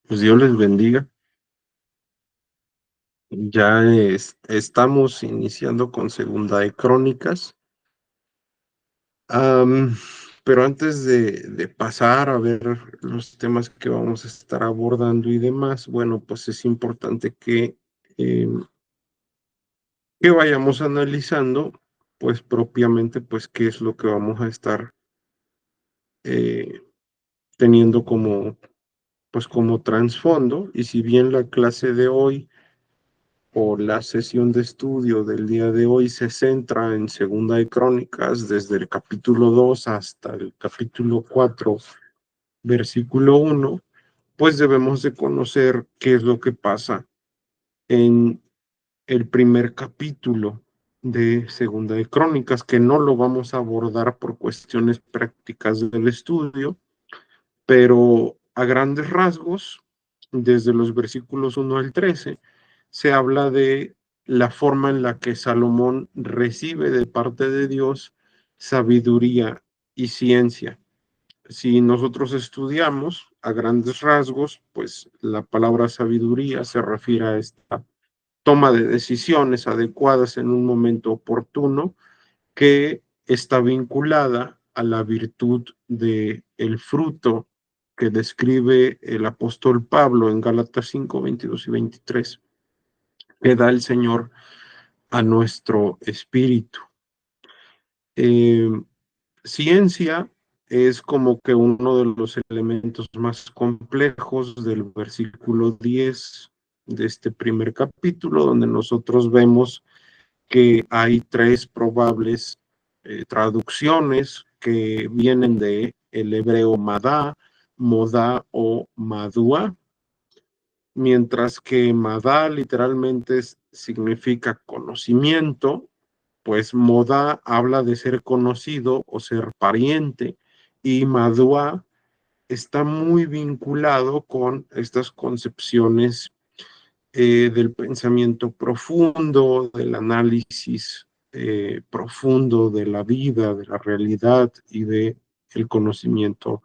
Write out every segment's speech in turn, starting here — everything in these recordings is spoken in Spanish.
Pues Dios les bendiga. Ya estamos iniciando con Segunda de Crónicas. Am, pero antes de pasar a ver los temas que vamos a estar abordando y demás, bueno, pues es importante que vayamos analizando, pues propiamente, pues qué es lo que vamos a estar eh, teniendo pues como trasfondo. Y si bien la clase de hoy o la sesión de estudio del día de hoy se centra en Segunda de Crónicas, desde el capítulo 2 hasta el capítulo 4, versículo 1, pues debemos de conocer qué es lo que pasa en el primer capítulo de Segunda de Crónicas, que no lo vamos a abordar por cuestiones prácticas del estudio, pero a grandes rasgos, desde los versículos 1 al 13, se habla de la forma en la que Salomón recibe de parte de Dios sabiduría y ciencia. Si nosotros estudiamos a grandes rasgos, pues la palabra sabiduría se refiere a esta toma de decisiones adecuadas en un momento oportuno que está vinculada a la virtud de el fruto que describe el apóstol Pablo en Gálatas 5, 22 y 23, que da el Señor a nuestro espíritu. Eh, Ciencia es como que uno de los elementos más complejos del versículo 10 de este primer capítulo, donde nosotros vemos que hay tres probables traducciones que vienen de el hebreo madá, modá o madúa, mientras que madá literalmente significa conocimiento, pues modá habla de ser conocido o ser pariente, y madúa está muy vinculado con estas concepciones del pensamiento profundo, del análisis profundo de la vida, de la realidad y de el conocimiento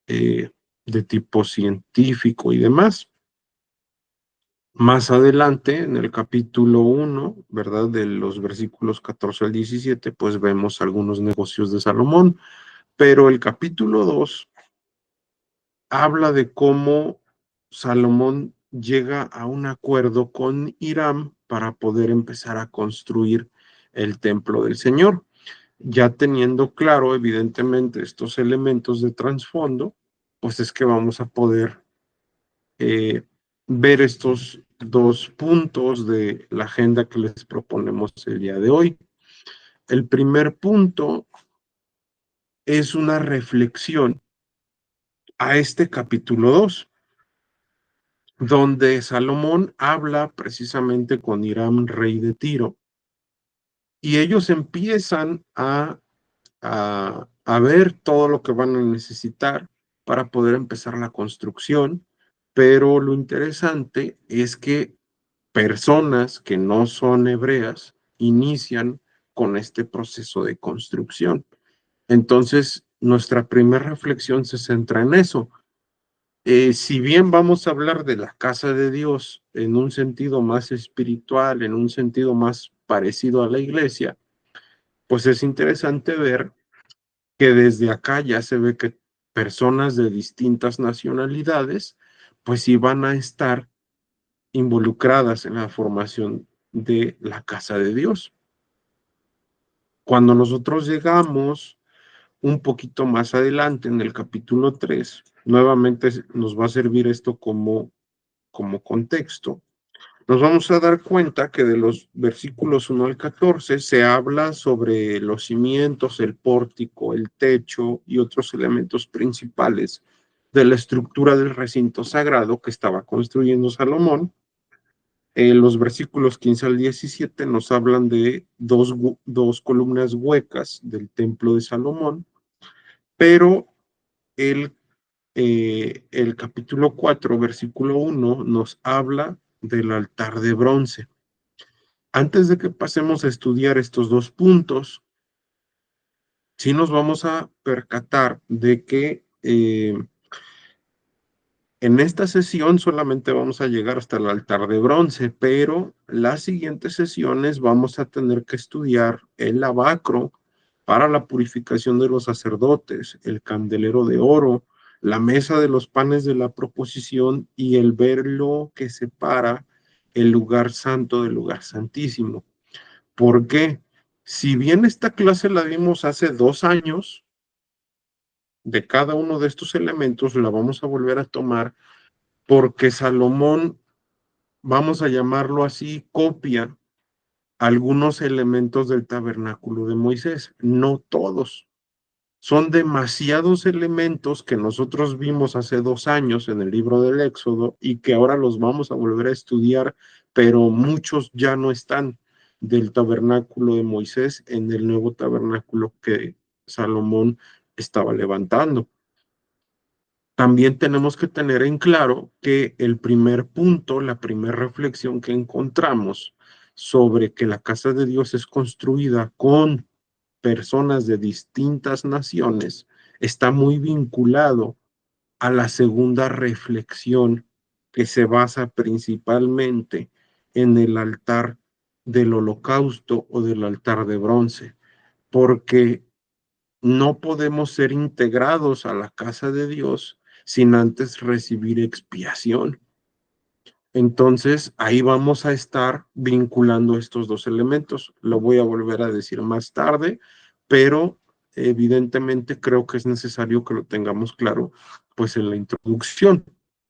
eh, de tipo científico y demás. Más adelante, en el capítulo 1, ¿verdad? De los versículos 14 al 17, pues vemos algunos negocios de Salomón, pero el capítulo 2 habla de cómo Salomón llega a un acuerdo con Hiram para poder empezar a construir el templo del Señor. Ya teniendo claro, evidentemente, estos elementos de trasfondo, pues es que vamos a poder eh, ver estos dos puntos de la agenda que les proponemos el día de hoy. El primer punto es una reflexión a este capítulo 2, donde Salomón habla precisamente con Hiram, rey de Tiro, y ellos empiezan a ver todo lo que van a necesitar para poder empezar la construcción, pero lo interesante es que personas que no son hebreas inician con este proceso de construcción. Entonces, nuestra primera reflexión se centra en eso. Si bien vamos a hablar de la casa de Dios en un sentido más espiritual, en un sentido más parecido a la iglesia, pues es interesante ver que desde acá ya se ve que personas de distintas nacionalidades, pues sí van a estar involucradas en la formación de la casa de Dios. Cuando nosotros llegamos un poquito más adelante en el capítulo 3, nuevamente nos va a servir esto como contexto. Nos vamos a dar cuenta que de los versículos 1 al 14 se habla sobre los cimientos, el pórtico, el techo y otros elementos principales de la estructura del recinto sagrado que estaba construyendo Salomón. Los versículos 15 al 17 nos hablan de dos columnas huecas del templo de Salomón, pero el el capítulo 4, versículo 1, nos habla del altar de bronce. Antes de que pasemos a estudiar estos dos puntos, sí nos vamos a percatar de que En esta sesión solamente vamos a llegar hasta el altar de bronce, pero las siguientes sesiones vamos a tener que estudiar el lavacro para la purificación de los sacerdotes, el candelero de oro, la mesa de los panes de la proposición y el velo que separa el lugar santo del lugar santísimo. ¿Por qué? Si bien esta clase la dimos hace 2 años, de cada uno de estos elementos la vamos a volver a tomar porque Salomón, vamos a llamarlo así, copia algunos elementos del tabernáculo de Moisés, no todos. Son demasiados elementos que nosotros vimos hace 2 años en el libro del Éxodo y que ahora los vamos a volver a estudiar, pero muchos ya no están del tabernáculo de Moisés en el nuevo tabernáculo que Salomón estaba levantando. También tenemos que tener en claro que el primer punto, la primera reflexión que encontramos sobre que la casa de Dios es construida con personas de distintas naciones, está muy vinculado a la segunda reflexión que se basa principalmente en el altar del holocausto o del altar de bronce, porque no podemos ser integrados a la casa de Dios sin antes recibir expiación. Entonces, ahí vamos a estar vinculando estos dos elementos. Lo voy a volver a decir más tarde, pero evidentemente creo que es necesario que lo tengamos claro, pues en la introducción,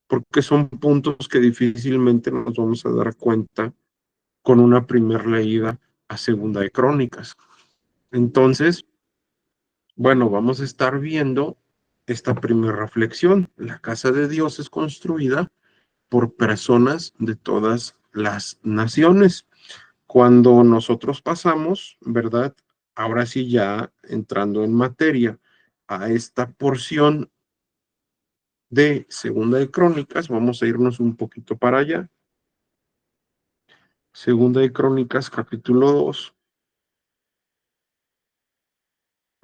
porque son puntos que difícilmente nos vamos a dar cuenta con una primera leída a Segunda de Crónicas. Entonces, bueno, vamos a estar viendo esta primera reflexión. La casa de Dios es construida por personas de todas las naciones. Cuando nosotros pasamos, ¿verdad? Ahora sí, ya entrando en materia, a esta porción de Segunda de Crónicas, vamos a irnos un poquito para allá. Segunda de Crónicas, capítulo 2.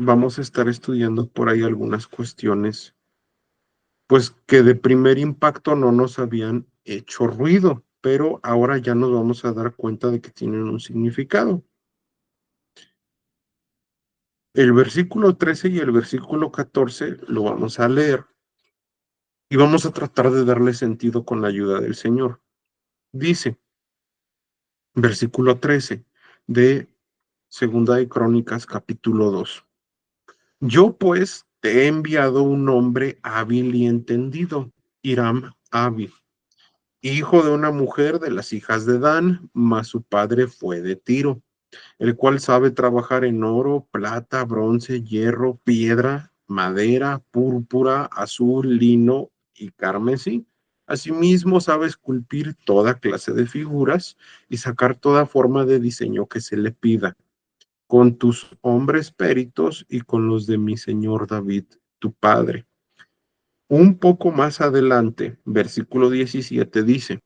Vamos a estar estudiando por ahí algunas cuestiones pues que de primer impacto no nos habían hecho ruido, pero ahora ya nos vamos a dar cuenta de que tienen un significado. El versículo 13 y el versículo 14 lo vamos a leer y vamos a tratar de darle sentido con la ayuda del Señor. Dice, versículo 13 de Segunda de Crónicas, capítulo 2. Yo pues te he enviado un hombre hábil y entendido, Hiram hábil, hijo de una mujer de las hijas de Dan, mas su padre fue de Tiro, el cual sabe trabajar en oro, plata, bronce, hierro, piedra, madera, púrpura, azul, lino y carmesí. Asimismo sabe esculpir toda clase de figuras y sacar toda forma de diseño que se le pida, con tus hombres peritos y con los de mi señor David, tu padre. Un poco más adelante, versículo 17 dice,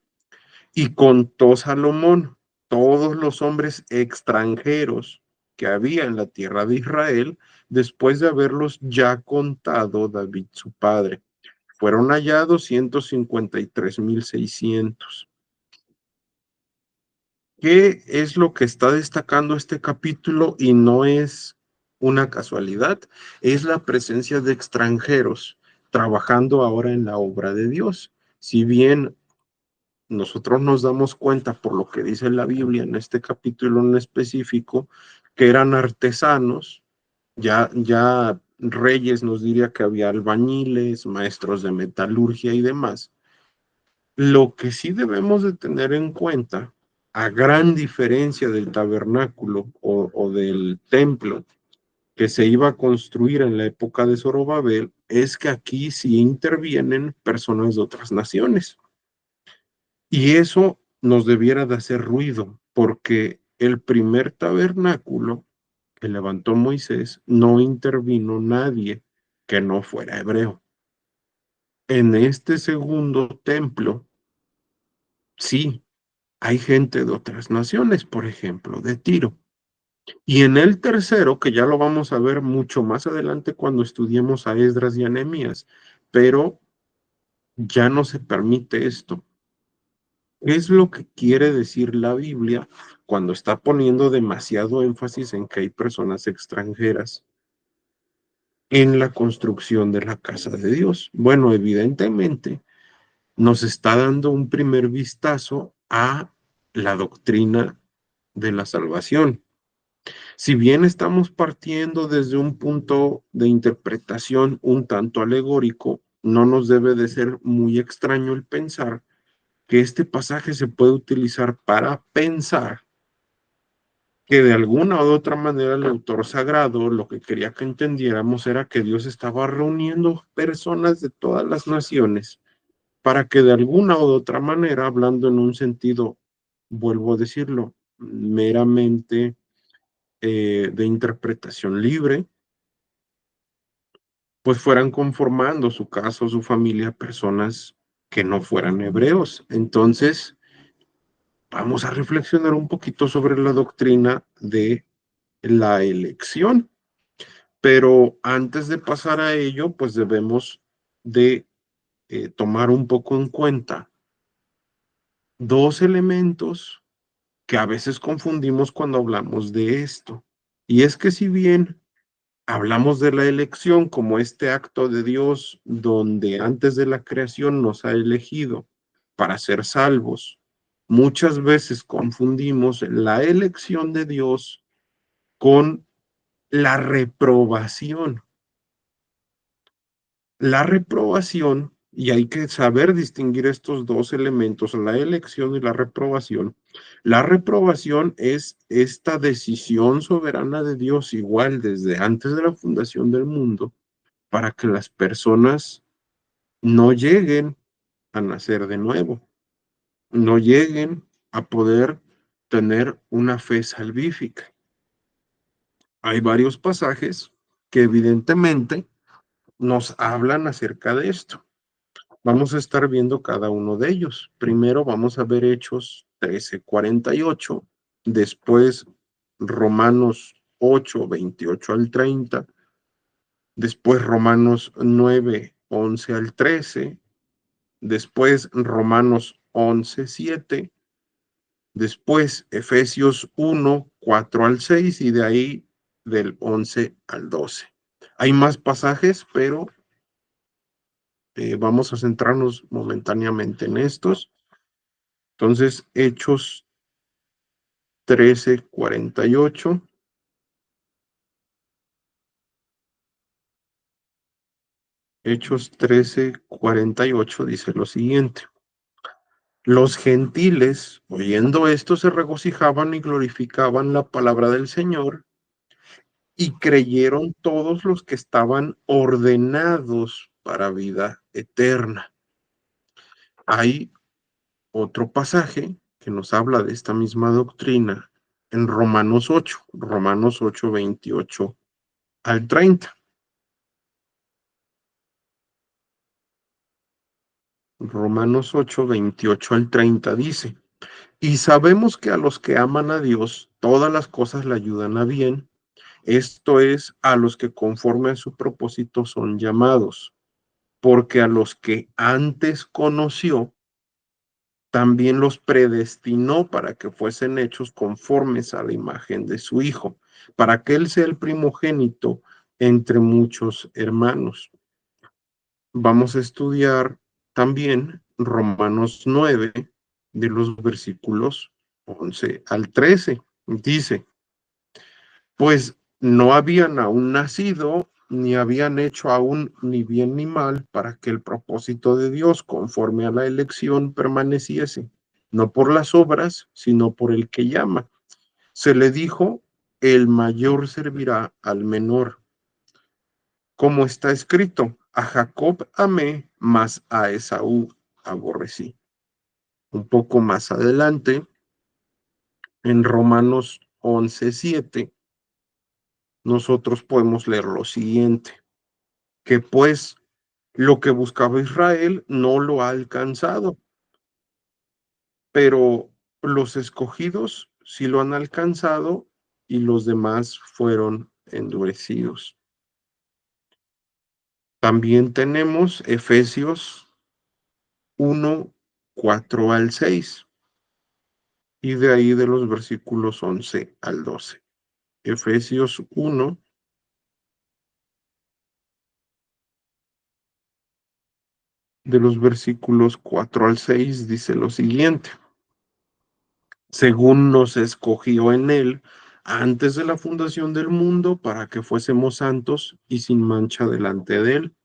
y contó Salomón todos los hombres extranjeros que había en la tierra de Israel, después de haberlos ya contado David su padre. Fueron hallados 153,600. ¿Qué es lo que está destacando este capítulo? Y no es una casualidad, es la presencia de extranjeros trabajando ahora en la obra de Dios. Si bien nosotros nos damos cuenta por lo que dice la Biblia en este capítulo en específico, que eran artesanos, ya Reyes nos diría que había albañiles, maestros de metalurgia y demás. Lo que sí debemos de tener en cuenta, a gran diferencia del tabernáculo o del templo que se iba a construir en la época de Zorobabel, es que aquí sí intervienen personas de otras naciones. Y eso nos debiera de hacer ruido, porque el primer tabernáculo que levantó Moisés no intervino nadie que no fuera hebreo. En este segundo templo, sí, hay gente de otras naciones, por ejemplo, de Tiro. Y en el tercero, que ya lo vamos a ver mucho más adelante cuando estudiemos a Esdras y a Nehemías, pero ya no se permite esto. ¿Qué es lo que quiere decir la Biblia cuando está poniendo demasiado énfasis en que hay personas extranjeras en la construcción de la casa de Dios? Bueno, evidentemente nos está dando un primer vistazo a la doctrina de la salvación. Si bien estamos partiendo desde un punto de interpretación un tanto alegórico, no nos debe de ser muy extraño el pensar que este pasaje se puede utilizar para pensar que de alguna u otra manera el autor sagrado lo que quería que entendiéramos era que Dios estaba reuniendo personas de todas las naciones para que de alguna u otra manera, hablando en un sentido, vuelvo a decirlo, meramente de interpretación libre, pues fueran conformando su casa o su familia personas que no fueran hebreos. Entonces, vamos a reflexionar un poquito sobre la doctrina de la elección. Pero antes de pasar a ello, pues debemos de tomar un poco en cuenta dos elementos que a veces confundimos cuando hablamos de esto. Y es que si bien hablamos de la elección como este acto de Dios donde antes de la creación nos ha elegido para ser salvos, muchas veces confundimos la elección de Dios con la reprobación. La reprobación, y hay que saber distinguir estos dos elementos, la elección y la reprobación. La reprobación es esta decisión soberana de Dios, igual desde antes de la fundación del mundo, para que las personas no lleguen a nacer de nuevo, no lleguen a poder tener una fe salvífica. Hay varios pasajes que evidentemente nos hablan acerca de esto. Vamos a estar viendo cada uno de ellos. Primero vamos a ver Hechos 13:48, después Romanos 8:28 al 30, después Romanos 9:11 al 13, después Romanos 11:7, después Efesios 1:4 al 6 y de ahí del 11 al 12. Hay más pasajes, pero vamos a centrarnos momentáneamente en estos. Entonces, Hechos 13:48. Hechos 13:48 dice lo siguiente. Los gentiles, oyendo esto, se regocijaban y glorificaban la palabra del Señor, y creyeron todos los que estaban ordenados para vida eterna. Hay otro pasaje que nos habla de esta misma doctrina en Romanos 8:28 al 30. Romanos 8:28 al 30 dice, y sabemos que a los que aman a Dios, todas las cosas le ayudan a bien, esto es, a los que conforme a su propósito son llamados, porque a los que antes conoció, también los predestinó para que fuesen hechos conformes a la imagen de su Hijo, para que Él sea el primogénito entre muchos hermanos. Vamos a estudiar también Romanos 9, de los versículos 11 al 13. Dice, pues no habían aún nacido, ni habían hecho aún ni bien ni mal, para que el propósito de Dios, conforme a la elección, permaneciese, no por las obras, sino por el que llama. Se le dijo, el mayor servirá al menor. Como está escrito, a Jacob amé, mas a Esaú aborrecí. Un poco más adelante, en Romanos 11:7, nosotros podemos leer lo siguiente, que pues lo que buscaba Israel no lo ha alcanzado, pero los escogidos sí lo han alcanzado y los demás fueron endurecidos. También tenemos Efesios 1, 4 al 6, y de ahí de los versículos 11 al 12. Efesios 1, de los versículos 4 al 6, dice lo siguiente: según nos escogió en él antes de la fundación del mundo para que fuésemos santos y sin mancha delante de él,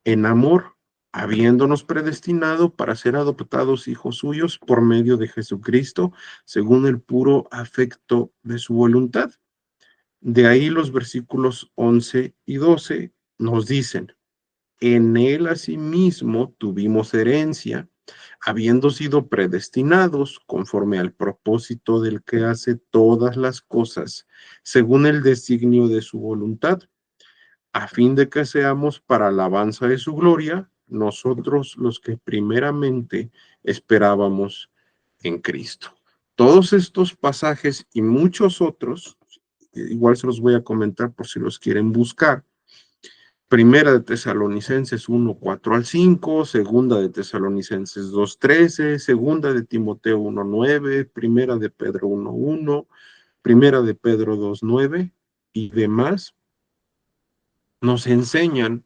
en amor, habiéndonos predestinado para ser adoptados hijos suyos por medio de Jesucristo, según el puro afecto de su voluntad. De ahí los versículos 11 y 12 nos dicen: en él asimismo tuvimos herencia, habiendo sido predestinados conforme al propósito del que hace todas las cosas, según el designio de su voluntad, a fin de que seamos para alabanza de su gloria, nosotros los que primeramente esperábamos en Cristo. Todos estos pasajes y muchos otros, igual se los voy a comentar por si los quieren buscar. Primera de Tesalonicenses 1, 4 al 5, segunda de Tesalonicenses 2, 13, segunda de Timoteo 1, 9, primera de Pedro 1, 1, primera de Pedro 2, 9 y demás, nos enseñan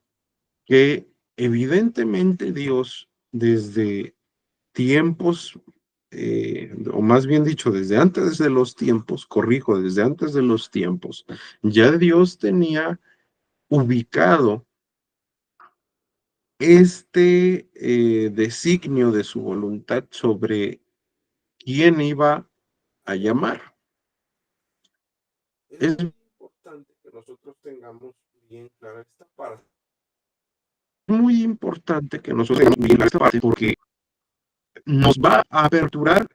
que evidentemente Dios desde tiempos, o más bien dicho, desde antes de los tiempos, corrijo, desde antes de los tiempos, ya Dios tenía ubicado este designio de su voluntad sobre quién iba a llamar. Es muy importante que nosotros tengamos bien clara esta parte. Es muy importante que nosotros tengamos bien clara esta parte porque nos va a aperturar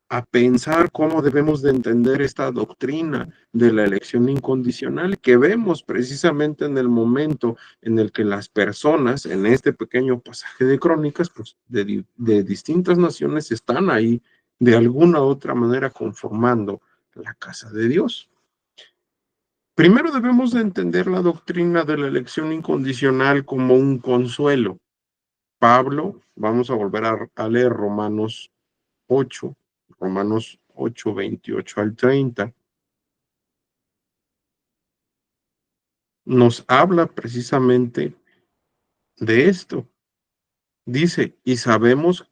a pensar cómo debemos de entender esta doctrina de la elección incondicional que vemos precisamente en el momento en el que las personas, en este pequeño pasaje de Crónicas, pues de distintas naciones están ahí de alguna u otra manera conformando la casa de Dios. Primero debemos de entender la doctrina de la elección incondicional como un consuelo. Pablo, vamos a volver a leer Romanos 8, 28 al 30, nos habla precisamente de esto. Dice, y sabemos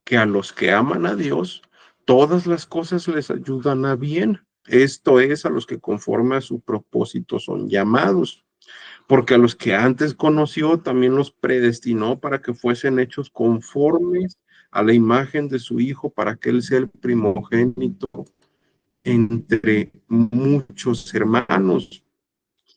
que a los que aman a Dios, todas las cosas les ayudan a bien. Esto es, a los que conforme a su propósito son llamados. Porque a los que antes conoció, también los predestinó para que fuesen hechos conformes a la imagen de su Hijo, para que Él sea el primogénito entre muchos hermanos.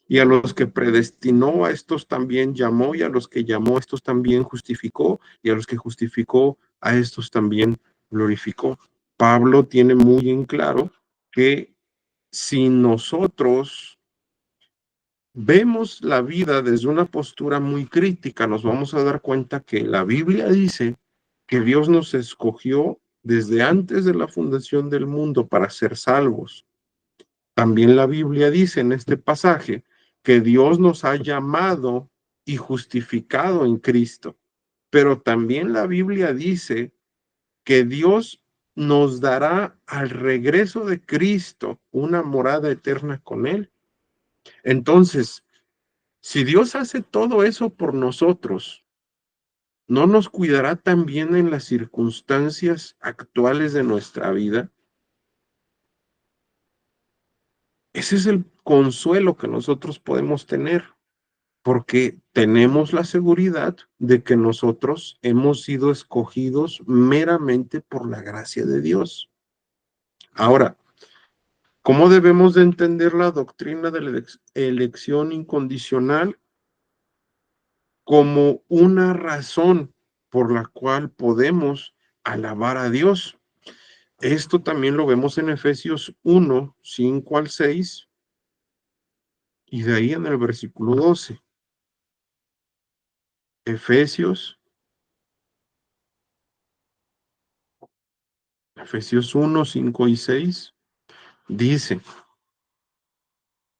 Y a los que predestinó, a estos también llamó, y a los que llamó, a estos también justificó, y a los que justificó, a estos también glorificó. Pablo tiene muy en claro que si nosotros vemos la vida desde una postura muy crítica, nos vamos a dar cuenta que la Biblia dice que Dios nos escogió desde antes de la fundación del mundo para ser salvos. También la Biblia dice en este pasaje que Dios nos ha llamado y justificado en Cristo, pero también la Biblia dice que Dios nos dará al regreso de Cristo una morada eterna con Él. Entonces, si Dios hace todo eso por nosotros, ¿no nos cuidará también en las circunstancias actuales de nuestra vida? Ese es el consuelo que nosotros podemos tener, porque tenemos la seguridad de que nosotros hemos sido escogidos meramente por la gracia de Dios. Ahora, ¿cómo debemos de entender la doctrina de la elección incondicional? Como una razón por la cual podemos alabar a Dios. Esto también lo vemos en Efesios 1, 5 al 6 y de ahí en el versículo 12. Efesios, Efesios 1, 5 y 6 dice: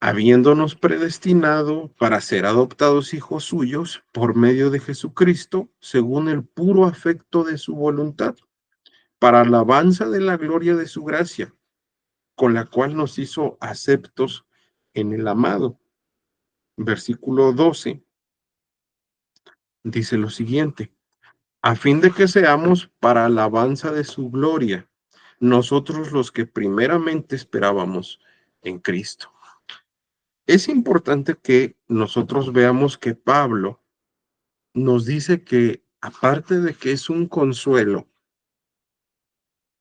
habiéndonos predestinado para ser adoptados hijos suyos por medio de Jesucristo, según el puro afecto de su voluntad, para alabanza de la gloria de su gracia, con la cual nos hizo aceptos en el amado. Versículo 12 dice lo siguiente: a fin de que seamos para alabanza de su gloria, nosotros los que primeramente esperábamos en Cristo. Es importante que nosotros veamos que Pablo nos dice que, aparte de que es un consuelo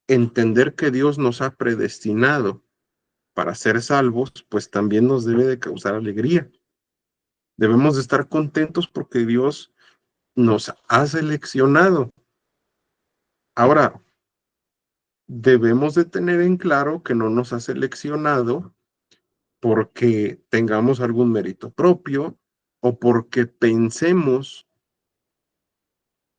entender que Dios nos ha predestinado para ser salvos, pues también nos debe de causar alegría. Debemos de estar contentos porque Dios nos ha seleccionado. Ahora, debemos de tener en claro que no nos ha seleccionado porque tengamos algún mérito propio o porque pensemos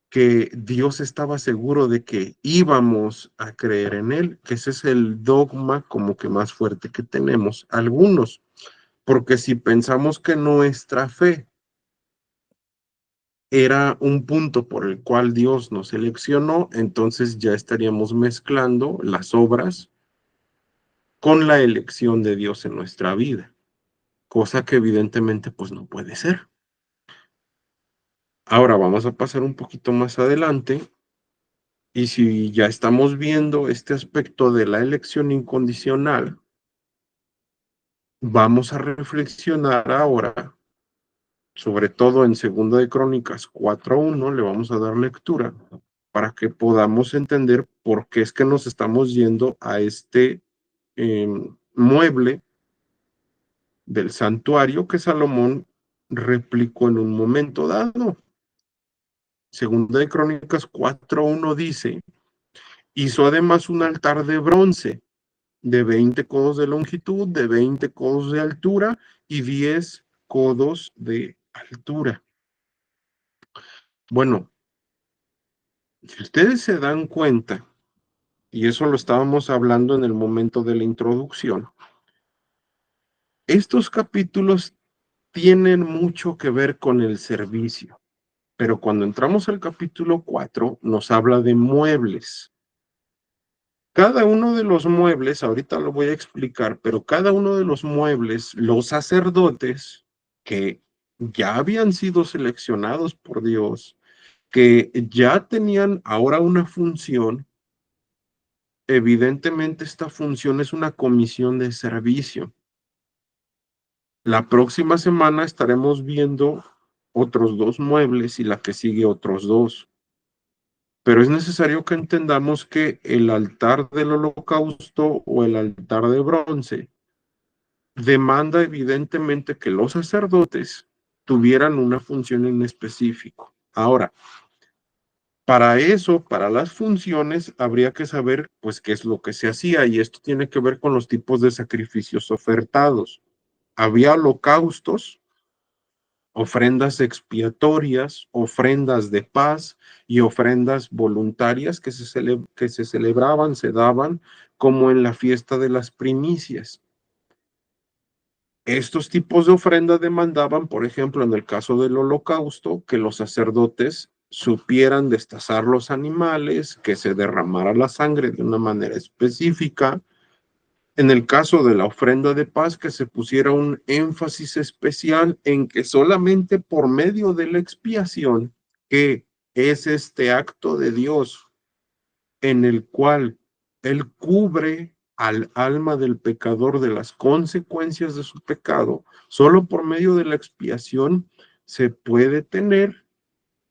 que Dios estaba seguro de que íbamos a creer en Él, que ese es el dogma como que más fuerte que tenemos algunos, porque si pensamos que nuestra fe era un punto por el cual Dios nos seleccionó, entonces ya estaríamos mezclando las obras con la elección de Dios en nuestra vida, cosa que evidentemente pues no puede ser. Ahora vamos a pasar un poquito más adelante y si ya estamos viendo este aspecto de la elección incondicional, vamos a reflexionar ahora, sobre todo en Segunda de Crónicas 4:1, le vamos a dar lectura para que podamos entender por qué es que nos estamos yendo a este mueble del santuario que Salomón replicó en un momento dado. Segunda de Crónicas 4:1 dice: hizo además un altar de bronce de 20 codos de longitud, de 20 codos de altura y 10 codos de altura. Bueno, si ustedes se dan cuenta, y eso lo estábamos hablando en el momento de la introducción, estos capítulos tienen mucho que ver con el servicio, pero cuando entramos al capítulo 4 nos habla de muebles. Cada uno de los muebles, ahorita lo voy a explicar, pero cada uno de los muebles, los sacerdotes que ya habían sido seleccionados por Dios, que ya tenían ahora una función, evidentemente esta función es una comisión de servicio. La próxima semana estaremos viendo otros dos muebles y la que sigue otros dos. Pero es necesario que entendamos que el altar del holocausto o el altar de bronce demanda evidentemente que los sacerdotes tuvieran una función en específico. Ahora, para eso, para las funciones, habría que saber, pues, qué es lo que se hacía, y esto tiene que ver con los tipos de sacrificios ofertados. Había holocaustos, ofrendas expiatorias, ofrendas de paz y ofrendas voluntarias que se celebraban, se daban, como en la fiesta de las primicias. Estos tipos de ofrenda demandaban, por ejemplo, en el caso del holocausto, que los sacerdotes supieran destazar los animales, que se derramara la sangre de una manera específica. En el caso de la ofrenda de paz, que se pusiera un énfasis especial en que solamente por medio de la expiación, que es este acto de Dios en el cual Él cubre al alma del pecador de las consecuencias de su pecado, solo por medio de la expiación se puede tener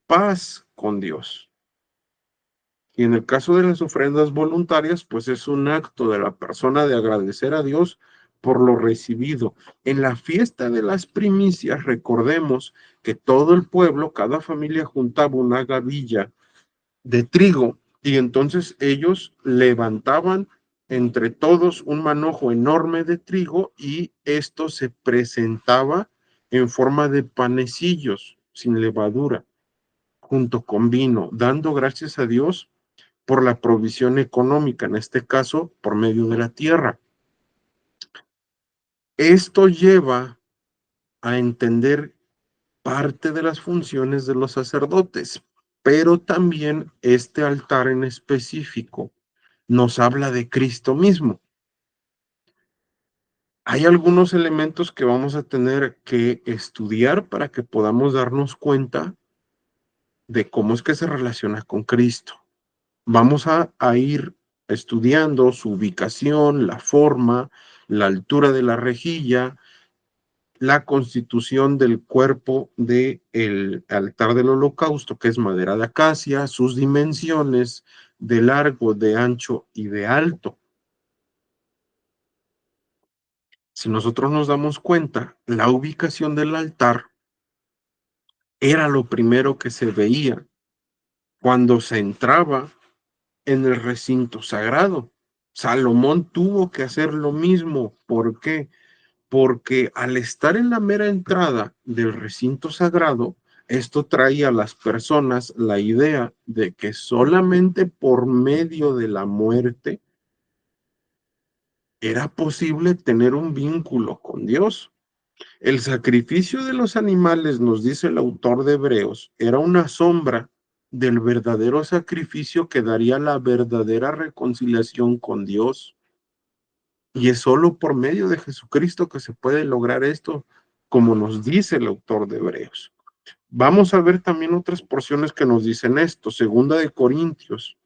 paz con Dios. Y en el caso de las ofrendas voluntarias, pues es un acto de la persona de agradecer a Dios por lo recibido. En la fiesta de las primicias, recordemos que todo el pueblo, cada familia juntaba una gavilla de trigo y entonces ellos levantaban entre todos un manojo enorme de trigo y esto se presentaba en forma de panecillos sin levadura, junto con vino, dando gracias a Dios por la provisión económica, en este caso por medio de la tierra. Esto lleva a entender parte de las funciones de los sacerdotes, pero también este altar en específico nos habla de Cristo mismo. Hay algunos elementos que vamos a tener que estudiar para que podamos darnos cuenta de cómo es que se relaciona con Cristo. Vamos a ir estudiando su ubicación, la forma, la altura de la rejilla, la constitución del cuerpo del altar del holocausto, que es madera de acacia, sus dimensiones de largo, de ancho y de alto. Si nosotros nos damos cuenta, la ubicación del altar era lo primero que se veía cuando se entraba en el recinto sagrado. Salomón tuvo que hacer lo mismo. ¿Por qué? Porque al estar en la mera entrada del recinto sagrado, esto traía a las personas la idea de que solamente por medio de la muerte era posible tener un vínculo con Dios. El sacrificio de los animales, nos dice el autor de Hebreos, era una sombra del verdadero sacrificio que daría la verdadera reconciliación con Dios. Y es solo por medio de Jesucristo que se puede lograr esto, como nos dice el autor de Hebreos. Vamos a ver también otras porciones que nos dicen esto. Segunda de Corintios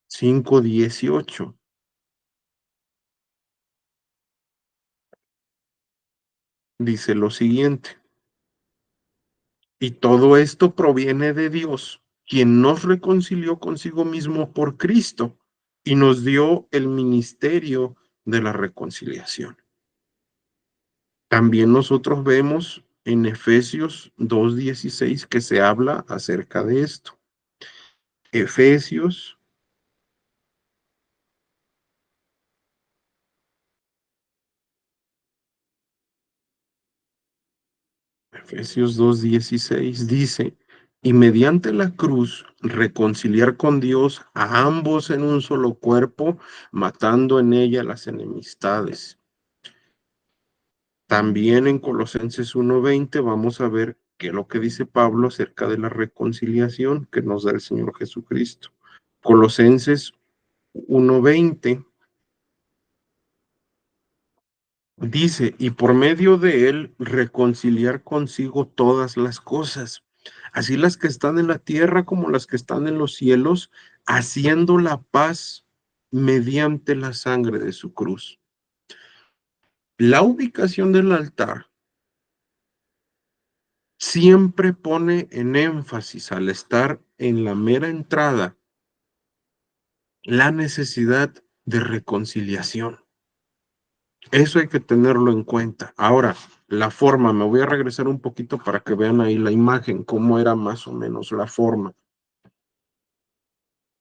5:18. Dice lo siguiente: y todo esto proviene de Dios, quien nos reconcilió consigo mismo por Cristo y nos dio el ministerio de la reconciliación. También nosotros vemos en Efesios 2:16 que se habla acerca de esto. Efesios, Efesios 2:16 dice, y mediante la cruz reconciliar con Dios a ambos en un solo cuerpo, matando en ella las enemistades. También en Colosenses 1:20 vamos a ver qué es lo que dice Pablo acerca de la reconciliación que nos da el Señor Jesucristo. Colosenses 1:20 dice, y por medio de él reconciliar consigo todas las cosas, así las que están en la tierra como las que están en los cielos, haciendo la paz mediante la sangre de su cruz. La ubicación del altar siempre pone en énfasis al estar en la mera entrada la necesidad de reconciliación. Eso hay que tenerlo en cuenta. Ahora, la forma, me voy a regresar un poquito para que vean ahí la imagen, cómo era más o menos la forma.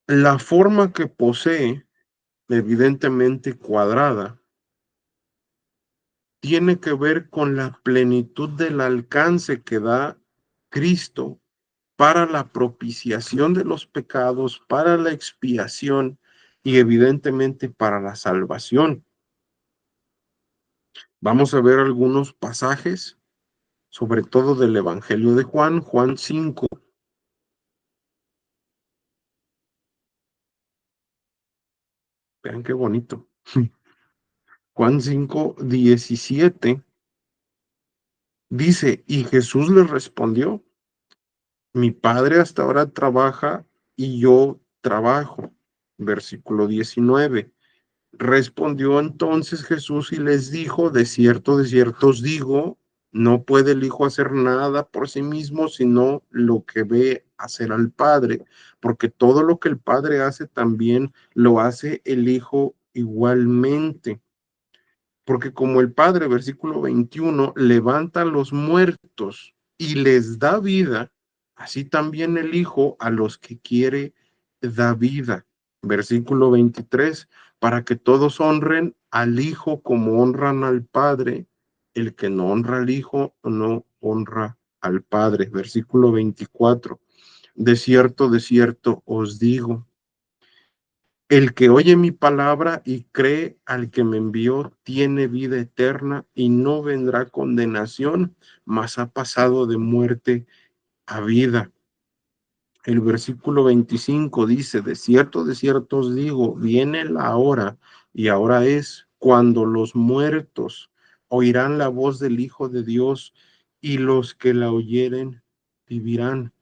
La forma que posee, evidentemente cuadrada, tiene que ver con la plenitud del alcance que da Cristo para la propiciación de los pecados, para la expiación y evidentemente para la salvación. Vamos a ver algunos pasajes, sobre todo del Evangelio de Juan, Juan 5. Vean qué bonito. Juan 5:17 dice, y Jesús le respondió, mi padre hasta ahora trabaja y yo trabajo. Versículo 19. Respondió entonces Jesús y les dijo, de cierto os digo, no puede el Hijo hacer nada por sí mismo, sino lo que ve hacer al Padre, porque todo lo que el Padre hace también lo hace el Hijo igualmente. Porque como el Padre, versículo 21, levanta a los muertos y les da vida, así también el Hijo a los que quiere da vida. Versículo 23, para que todos honren al Hijo como honran al Padre. El que no honra al Hijo no honra al Padre. Versículo 24. de cierto os digo, el que oye mi palabra y cree al que me envió tiene vida eterna y no vendrá condenación, mas ha pasado de muerte a vida. El versículo 25 dice, de cierto os digo, viene la hora y ahora es cuando los muertos oirán la voz del Hijo de Dios y los que la oyeren vivirán.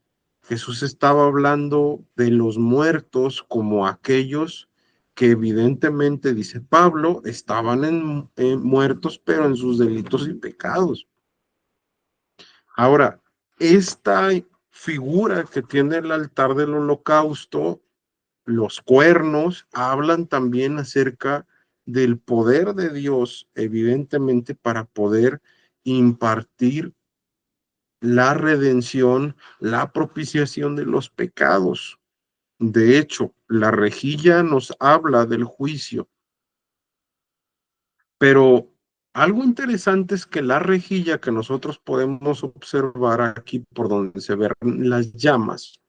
Jesús estaba hablando de los muertos como aquellos que evidentemente, dice Pablo, estaban muertos, pero en sus delitos y pecados. Ahora, esta figura que tiene el altar del holocausto, los cuernos, hablan también acerca del poder de Dios, evidentemente, para poder impartir la redención, la propiciación de los pecados. De hecho, la rejilla nos habla del juicio, pero algo interesante es que la rejilla que nosotros podemos observar aquí por donde se ven las llamas,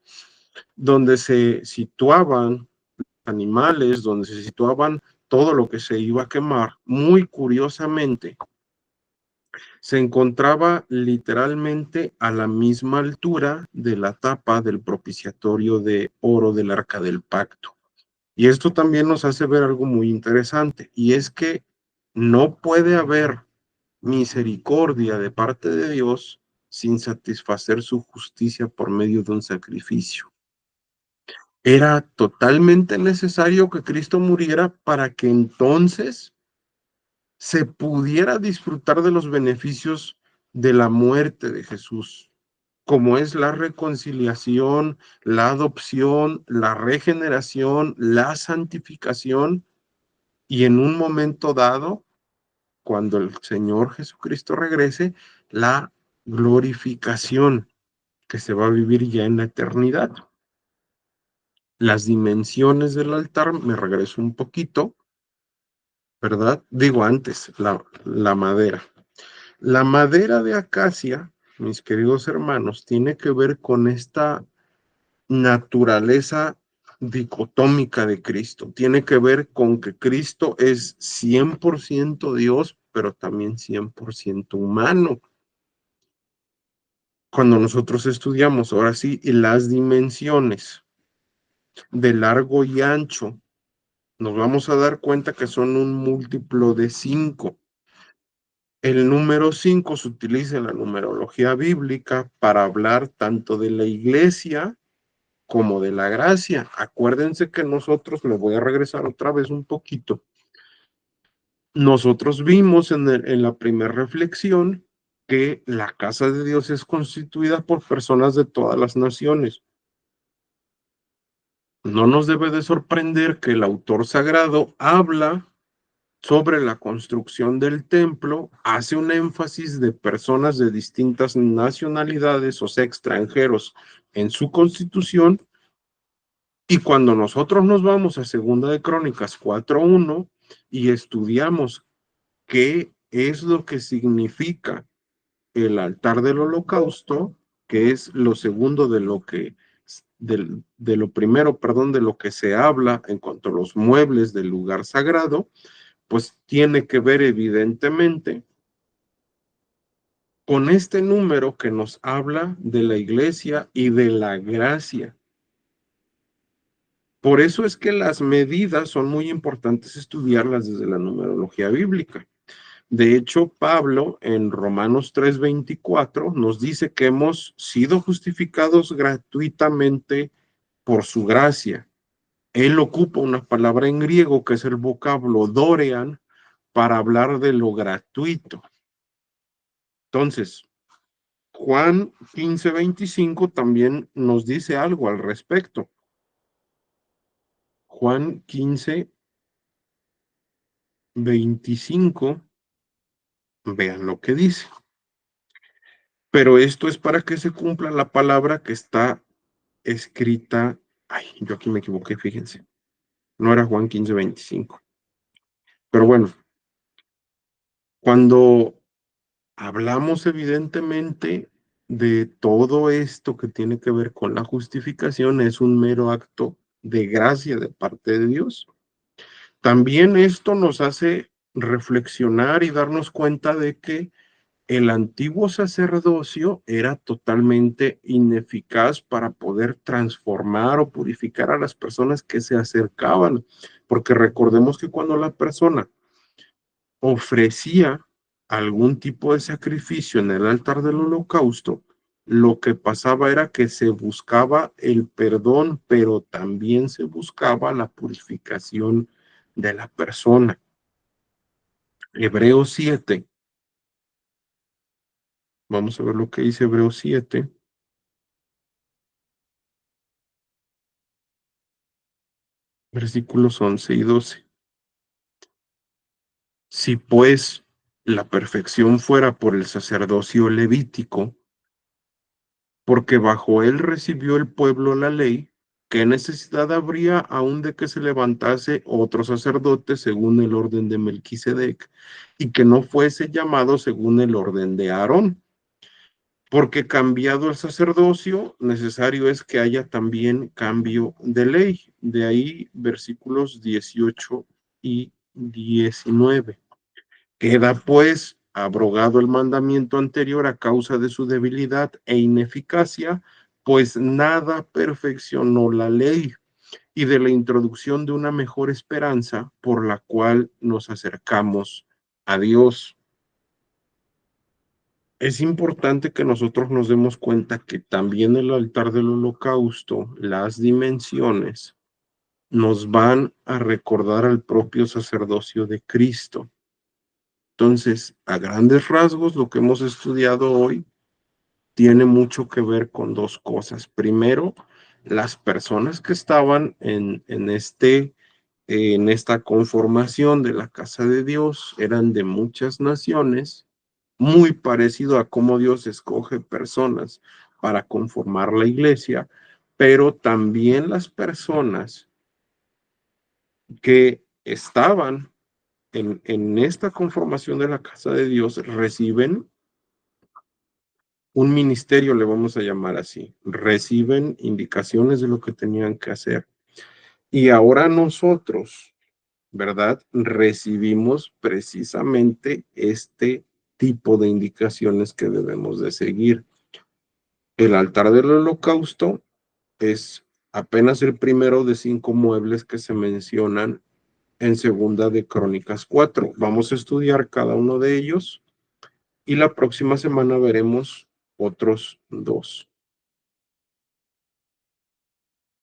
donde se situaban animales, donde se situaban todo lo que se iba a quemar, muy curiosamente, se encontraba literalmente a la misma altura de la tapa del propiciatorio de oro del arca del pacto. Y esto también nos hace ver algo muy interesante, y es que no puede haber misericordia de parte de Dios sin satisfacer su justicia por medio de un sacrificio. Era totalmente necesario que Cristo muriera para que entonces se pudiera disfrutar de los beneficios de la muerte de Jesús, como es la reconciliación, la adopción, la regeneración, la santificación y en un momento dado, cuando el Señor Jesucristo regrese, la glorificación que se va a vivir ya en la eternidad. Las dimensiones del altar, me regreso un poquito, ¿verdad? Digo antes, la madera. La madera de acacia, mis queridos hermanos, tiene que ver con esta naturaleza dicotómica de Cristo. Tiene que ver con que Cristo es 100% Dios, pero también 100% humano. Cuando nosotros estudiamos, ahora sí, las dimensiones de largo y ancho, nos vamos a dar cuenta que son un múltiplo de 5. El número 5 se utiliza en la numerología bíblica para hablar tanto de la iglesia como de la gracia. Acuérdense que nosotros, me voy a regresar otra vez un poquito, nosotros vimos en la primera reflexión que la casa de Dios es constituida por personas de todas las naciones. No nos debe de sorprender que el autor sagrado habla sobre la construcción del templo, hace un énfasis de personas de distintas nacionalidades, o sea, extranjeros, en su constitución. Y cuando nosotros nos vamos a Segunda de Crónicas 4:1 y estudiamos qué es lo que significa el altar del holocausto, que es lo segundo de lo que de lo primero, perdón, de lo que se habla en cuanto a los muebles del lugar sagrado, pues tiene que ver evidentemente con este número que nos habla de la iglesia y de la gracia. Por eso es que las medidas son muy importantes estudiarlas desde la numerología bíblica. De hecho, Pablo en Romanos 3:24 nos dice que hemos sido justificados gratuitamente por su gracia. Él ocupa una palabra en griego que es el vocablo dorean para hablar de lo gratuito. Entonces, Juan 15:25 también nos dice algo al respecto. Juan 15:25, vean lo que dice. Pero esto es para que se cumpla la palabra que está escrita. Ay, yo aquí me equivoqué, fíjense. No era Juan 15:25. Pero bueno, cuando hablamos evidentemente de todo esto que tiene que ver con la justificación es un mero acto de gracia de parte de Dios. También esto nos hace reflexionar y darnos cuenta de que el antiguo sacerdocio era totalmente ineficaz para poder transformar o purificar a las personas que se acercaban, porque recordemos que cuando la persona ofrecía algún tipo de sacrificio en el altar del holocausto, lo que pasaba era que se buscaba el perdón, pero también se buscaba la purificación de la persona. Hebreos 7, vamos a ver lo que dice Hebreos 7, versículos 11 y 12. Si pues la perfección fuera por el sacerdocio levítico, porque bajo él recibió el pueblo la ley, ¿qué necesidad habría aún de que se levantase otro sacerdote según el orden de Melquisedec y que no fuese llamado según el orden de Aarón? Porque cambiado el sacerdocio, necesario es que haya también cambio de ley. De ahí versículos 18 y 19. Queda pues abrogado el mandamiento anterior a causa de su debilidad e ineficacia, pues nada perfeccionó la ley, y de la introducción de una mejor esperanza por la cual nos acercamos a Dios. Es importante que nosotros nos demos cuenta que también el altar del holocausto, las dimensiones, nos van a recordar al propio sacerdocio de Cristo. Entonces, a grandes rasgos, lo que hemos estudiado hoy tiene mucho que ver con dos cosas. Primero, las personas que estaban en esta conformación de la casa de Dios eran de muchas naciones, muy parecido a cómo Dios escoge personas para conformar la iglesia, pero también las personas que estaban en esta conformación de la casa de Dios reciben un ministerio, le vamos a llamar así, reciben indicaciones de lo que tenían que hacer. Y ahora nosotros, ¿verdad? Recibimos precisamente este tipo de indicaciones que debemos de seguir. El altar del holocausto es apenas el primero de 5 muebles que se mencionan en Segunda de Crónicas 4. Vamos a estudiar cada uno de ellos y la próxima semana veremos otros 2.